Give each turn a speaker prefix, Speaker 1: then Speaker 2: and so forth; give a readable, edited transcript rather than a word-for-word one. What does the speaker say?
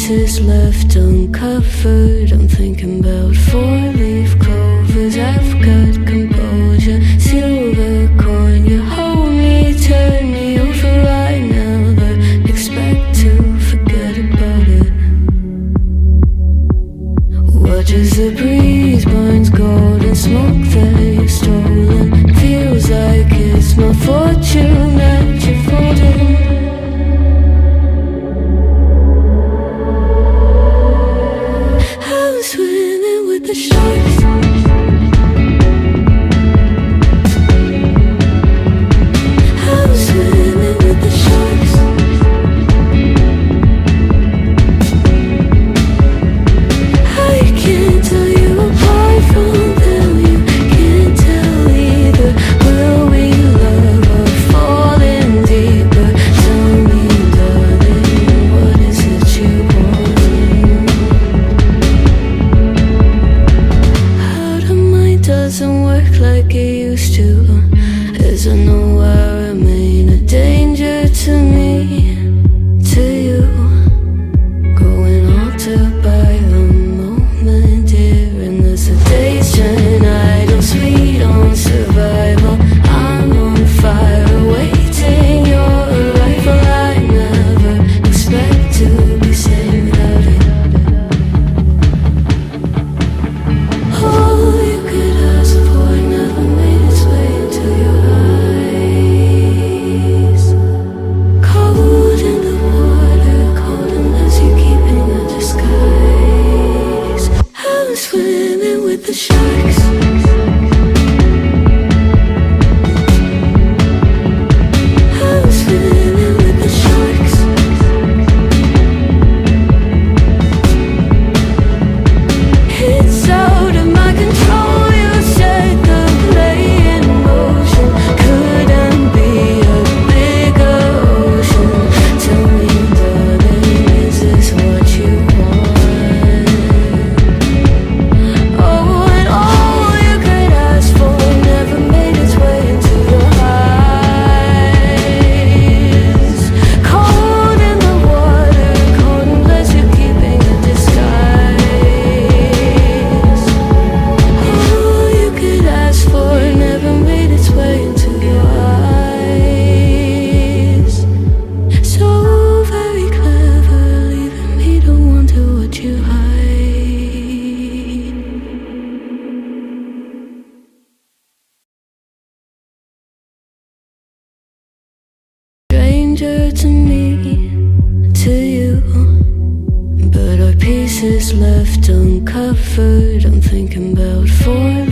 Speaker 1: pieces left uncovered. I'm thinking about four-leaf clovers. I've got composure, silver coin. You hold me, turn me over. I never expect to forget about it. Watch as the breeze burns golden smoke that you've stolen. Feels like it's my fortune that you're folding. I'm swimming with the sharks. I'm swimming with the sharks. I can't tell you apart from them. You can't tell either. Will we love or fall in deeper? Tell me, darling, what is it you want? How the mind doesn't work like it used to. As I know I remain a danger to me, to you. Going altered by the moment, dear. And as the days turn idle, sweet on survival. I'm on fire, waiting your arrival. I never expect to be sane without it. All you could ask for never made its way into your eyes. Cold in the water, cold unless you're keeping a disguise. I'm swimming with the sharks. I'm swimming with the sharks. It's out of my control. You set the play in motion. Couldn't be a bigger ocean. Tell me, darling, is this what you want? Oh, and all you could ask for never made its way into your eyes. Cold in the water, cold unless you're keeping a disguise. All you could ask for never made its way into your eyes. So very clever, leaving me to wonder what you hide. Stranger to me, to you. But our pieces left uncovered. I'm thinking about four